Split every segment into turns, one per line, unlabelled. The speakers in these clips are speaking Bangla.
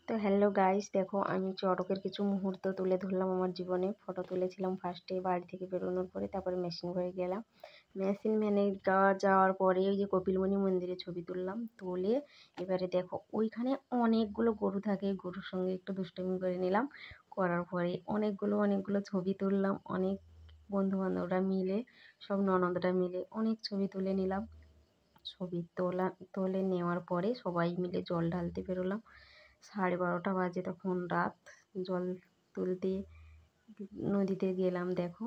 তো হ্যালো গাইস, দেখো আমি চড়কের কিছু মুহূর্ত তুলে ধরলাম আমার জীবনে। ফটো তুলেছিলাম ফার্স্টে বাড়ি থেকে বেরোনোর পরে, তারপরে মেশিন ঘরে গেলাম। মেশিন ভ্যানে যাওয়ার পরে ওই যে কপিলমুনি মন্দিরে ছবি তুললাম। তুলে এবারে দেখো ওইখানে অনেকগুলো গরু থাকে, গরুর সঙ্গে একটু দুষ্টুমি করে নিলাম। করার পরে অনেকগুলো ছবি তুললাম। অনেক বন্ধু বান্ধবরা মিলে, সব ননদরা মিলে অনেক ছবি তুলে নিলাম। ছবি তুলে নেওয়ার পরে সবাই মিলে জল ঢালতে বেরোলাম। 12:30 বাজে, তখন রাত। জল তুলতে নদীতে গেলাম। দেখো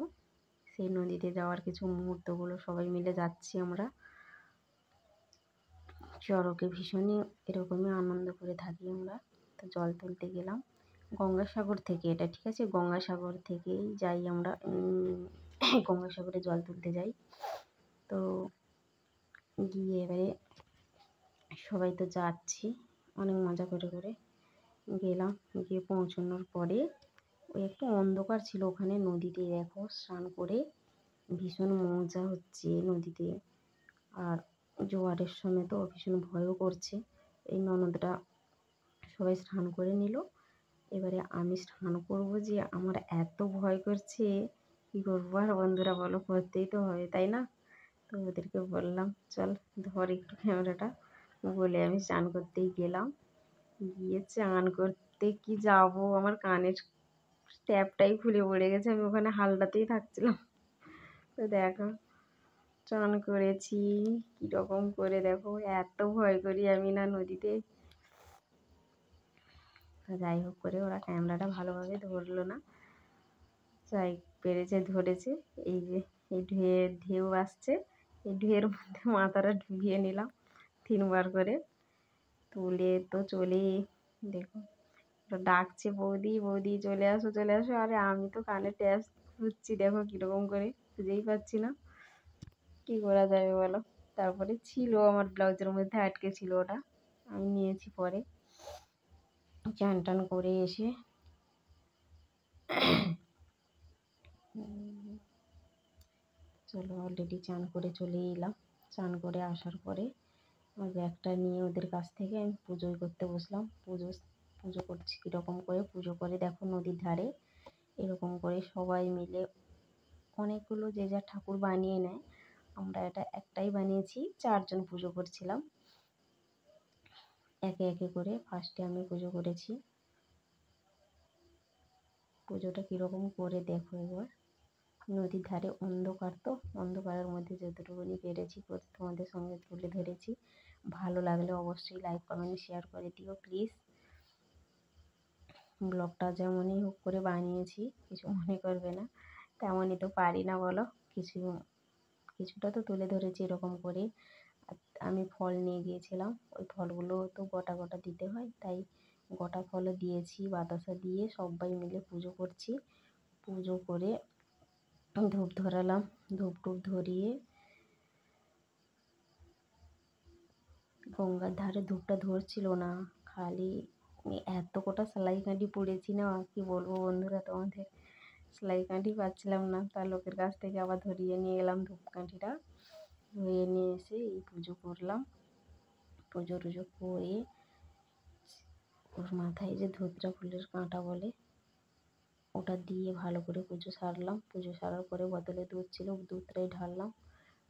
সেই নদীতে যাওয়ার কিছু মুহূর্তগুলো সবাই মিলে যাচ্ছি আমরা। চড়কে ভীষণই এরকমই আনন্দ করে থাকি আমরা। তো জল তুলতে গেলাম গঙ্গাসাগর থেকে, এটা ঠিক আছে, গঙ্গাসাগর থেকেই যাই আমরা। গঙ্গাসাগরে জল তুলতে যাই। তো গিয়ে এবারে সবাই তো যাচ্ছি, অনেক মজা করে গেলাম। গিয়ে পৌঁছানোর পরে ওই একটু অন্ধকার ছিল ওখানে নদীতে। দেখো স্নান করে ভীষণ মজা হচ্ছে নদীতে। আর জোয়ারের সময় তো ভীষণ ভয়ও করছে। এই ননদটা সবাই স্নান করে নিল। এবারে আমি স্নান করব, যে আমার এত ভয় করছে, কী করবো আর বন্ধুরা বলো, করতেই তো হবে তাই না? তো ওদেরকে বললাম চল ধর একটু ক্যামেরাটা, বলে আমি স্নান করতেই গেলাম। গিয়ে চান করতে কি যাব, আমার কানের ট্যাপটাই খুলে পড়ে গেছে, আমি ওখানে হালটাতেই থাকছিলাম। তো দেখো চান করেছি কীরকম করে, দেখো এত ভয় করি আমি না নদীতে। যাই হোক করে ওরা ক্যামেরাটা ভালোভাবে ধরলো না, যাই পেরেছে ধরেছে। এই যে এই ঢেউ আসছে, এই ঢেউয়ের মধ্যে মাথাটা ডুবিয়ে নিলাম 3বার করে। তুলে তো চলে, দেখো ডাকছে বৌদি বৌদি চলে আসো চলে আসো। আরে আমি তো কানে ট্যাপ খুঁজছি, দেখো কীরকম করে খুঁজেই পাচ্ছি না। কী করা যাবে বলো? তারপরে ছিল আমার ব্লাউজের মধ্যে আটকে ছিল, ওটা আমি নিয়েছি পরে। চান টান করে এসে চলো অলরেডি চান করে চলে এলাম। চান করে আসার পরে আমার ব্যাগটা নিয়ে ওদের কাছ থেকে আমি পুজোই করতে বসলাম। পুজো করছি কীরকম করে পুজো করে, দেখো নদীর ধারে এরকম করে সবাই মিলে অনেকগুলো যে যার ঠাকুর বানিয়ে নেয়। আমরা এটা একটাই বানিয়েছি, 4জন পুজো করছিলাম একে একে করে। ফার্স্টে আমি পুজো করেছি। পুজোটা কীরকম করে দেখো এবার। নদীর ধারে অন্ধকার, তো অন্ধকারের মধ্যে যতটুকুনি পেরেছি তোমাদের সঙ্গে তুলে ধরেছি। ভালো লাগলে অবশ্যই লাইক কমেন্ট শেয়ার করে দিও প্লিজ। ব্লগটা যেমনই হোক করে বানিয়েছি, কিছু মনে করবে না, তেমনই তো পারি না বলো, কিছুটা তো তুলে ধরেছি এরকম করে। আমি ফল নিয়ে গিয়েছিলাম, ওই ফলগুলো তো গোটা গোটা দিতে হয়, তাই গোটা ফলও দিয়েছি। বাতাসা দিয়ে সবাই মিলে পুজো করছি। পুজো করে ধূপ ধরালাম, ধূপ টুপ ধরিয়ে গঙ্গার ধারে ধূপটা ধরছিল না, খালি এত কটা সেলাই কাঠি পুড়েছি না, কি বলবো বন্ধুরা তোমাদের। সেলাই কাঠি পাচ্ছিলাম না, তার লোকের কাছ থেকে আবার ধরিয়ে নিয়ে এলাম ধূপকাঠিটা। ধরিয়ে নিয়ে এসে এই পুজো করলাম। পুজো টুজো করে ওর মাথায় যে ধুতরা ফুলের কাঁটা বলে, ওটা দিয়ে ভালো করে পুজো সারলাম। পুজো সারার পরে বোতলে দুধ ছিল, দুধটাই ঢাললাম।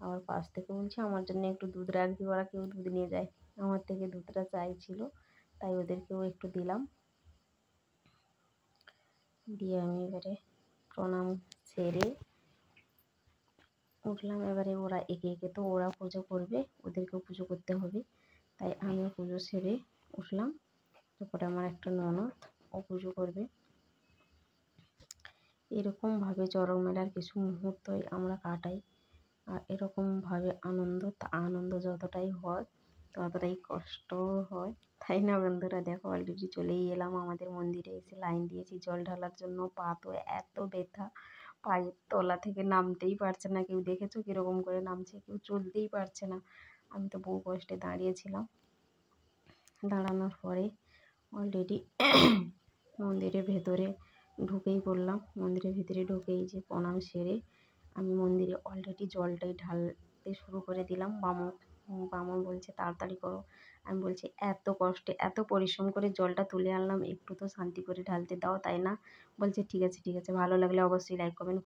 আবার পাশ থেকে বলছি আমার জন্য একটু দুধ রাখবি, ওরা কেউ দুধ নিয়ে যায়, আমার থেকে দুধটা চাইছিল, তাই ওদেরকেও একটু দিলাম। দিয়ে আমি এবারে প্রণাম সেরে উঠলাম। এবারে ওরা একে একে তো ওরা পুজো করবে, ওদেরকেও পুজো করতে হবে, তাই আমিও পুজো সেরে উঠলাম। তারপরে আমার একটা ননদ, ও পুজো করবে। এরকমভাবে চড়ক মেলার কিছু মুহূর্তই আমরা কাটাই। আর এরকমভাবে আনন্দ যতটাই হয় ততটাই কষ্টও হয়, তাই না বন্ধুরা? দেখো অলরেডি চলেই এলাম আমাদের মন্দিরে। এসে লাইন দিয়েছি জল ঢালার জন্য। পা তো এত ব্যথা, পায়ের তলা থেকে নামতেই পারছে না কেউ। দেখেছো কীরকম করে নামছে, কেউ চলতেই পারছে না। আমি তো বহু কষ্টে দাঁড়িয়েছিলাম। দাঁড়ানোর পরে অলরেডি মন্দিরের ভেতরে ঢুকেই পড়লাম। মন্দিরের ভিতরে ঢুকেই যে প্রণাম সেরে আমি মন্দিরে অলরেডি জলটাই ঢালতে শুরু করে দিলাম। মামা বলছে তাড়াতাড়ি করো। আমি বলছি এত কষ্টে এত পরিশ্রম করে জলটা তুলে আনলাম, একটু তো শান্তি করে ঢালতে দাও, তাই না? বলছে ঠিক আছে ঠিক আছে, ভালো লাগলে অবশ্যই লাইক কমেন্ট